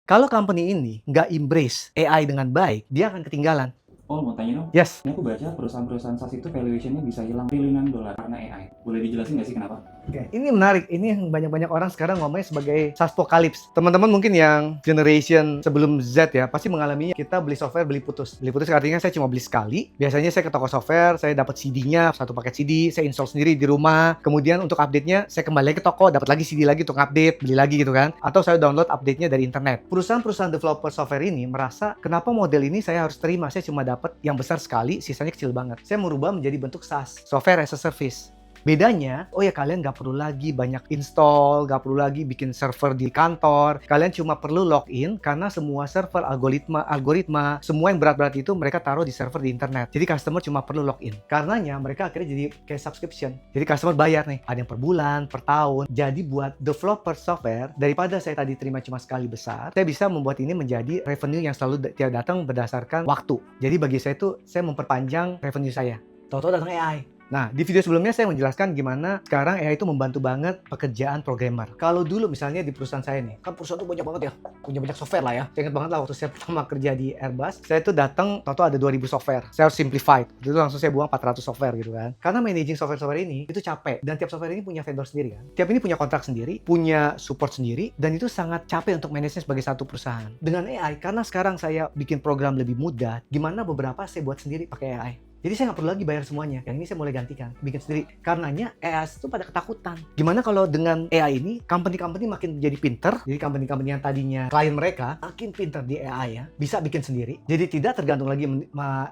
Kalau company ini nggak embrace AI dengan baik, dia akan ketinggalan. Oh, mau tanya dong. Yes. Ini aku baca perusahaan-perusahaan SaaS itu valuation-nya bisa hilang triliunan dolar karena AI. Boleh dijelasin nggak sih kenapa? Oke, ini menarik. Ini yang banyak-banyak orang sekarang ngomongnya sebagai SaaSpocalypse. Teman-teman mungkin yang generation sebelum Z ya, pasti mengalaminya. Kita beli software, beli putus. Beli putus artinya saya cuma beli sekali. Biasanya saya ke toko software, saya dapat CD-nya, satu paket CD, saya install sendiri di rumah. Kemudian untuk update-nya, saya kembali ke toko, dapat lagi CD lagi untuk update, beli lagi gitu kan. Atau saya download update-nya dari internet. Perusahaan-perusahaan developer software ini merasa, kenapa model ini saya harus terima? Saya cuma dapat yang besar sekali, sisanya kecil banget. Saya merubah menjadi bentuk SaaS, Software as a Service. Bedanya, oh ya kalian nggak perlu lagi banyak install, nggak perlu lagi bikin server di kantor. Kalian cuma perlu login karena semua server algoritma, semua yang berat-berat itu mereka taruh di server di internet. Jadi customer cuma perlu login. Karenanya mereka akhirnya jadi kayak subscription. Jadi customer bayar nih, ada yang per bulan, per tahun. Jadi buat developer software, daripada saya tadi terima cuma sekali besar, saya bisa membuat ini menjadi revenue yang selalu datang berdasarkan waktu. Jadi bagi saya itu, saya memperpanjang revenue saya. Tahu-tahu datang AI. Nah, di video sebelumnya saya menjelaskan gimana sekarang AI itu membantu banget pekerjaan programmer. Kalau dulu misalnya di perusahaan saya nih, kan perusahaan tuh banyak banget ya, punya banyak software lah ya. Saya ingat banget lah waktu saya pertama kerja di Airbus, saya tuh datang, tahu-tahu ada 2000 software. Saya harus simplified. Itu langsung saya buang 400 software gitu kan. Karena managing software-software ini itu capek, dan tiap software ini punya vendor sendiri kan. Tiap ini punya kontrak sendiri, punya support sendiri, dan itu sangat capek untuk manage sebagai satu perusahaan. Dengan AI, karena sekarang saya bikin program lebih mudah, gimana beberapa saya buat sendiri pakai AI. Jadi saya nggak perlu lagi bayar semuanya. Yang ini saya mulai gantikan, bikin sendiri. Karenanya AI itu pada ketakutan. Gimana kalau dengan AI ini, company-company makin jadi pinter. Jadi company-company yang tadinya klien mereka, makin pinter di AI ya. Bisa bikin sendiri. Jadi tidak tergantung lagi,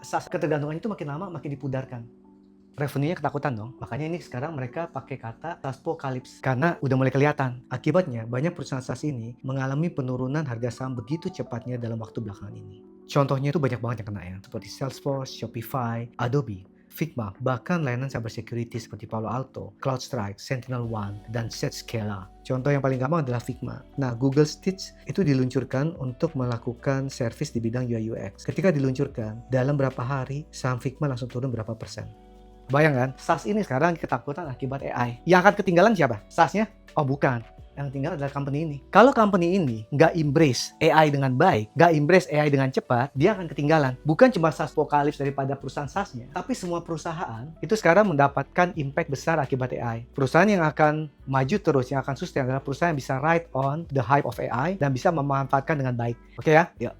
ketergantungan itu makin lama makin dipudarkan. Revenue-nya ketakutan dong. Makanya ini sekarang mereka pakai kata SaaSpocalypse. Karena udah mulai kelihatan. Akibatnya, banyak perusahaan SaaS ini mengalami penurunan harga saham begitu cepatnya dalam waktu belakangan ini. Contohnya itu banyak banget yang kena ya. Seperti Salesforce, Shopify, Adobe, Figma, bahkan layanan cybersecurity seperti Palo Alto, CloudStrike, SentinelOne, dan Zscaler. Contoh yang paling gampang adalah Figma. Nah, Google Stitch itu diluncurkan untuk melakukan service di bidang UI UX. Ketika diluncurkan, dalam berapa hari, saham Figma langsung turun berapa persen. Bayangkan, SaaS ini sekarang ketakutan akibat AI. Yang akan ketinggalan siapa? SaaS-nya? Oh bukan. Yang tinggal adalah company ini. Kalau company ini nggak embrace AI dengan baik, nggak embrace AI dengan cepat, dia akan ketinggalan. Bukan cuma SaaSpocalypse daripada perusahaan SaaS-nya, tapi semua perusahaan itu sekarang mendapatkan impact besar akibat AI. Perusahaan yang akan maju terus, yang akan sustain adalah perusahaan yang bisa ride on the hype of AI dan bisa memanfaatkan dengan baik. Oke ya? Yuk.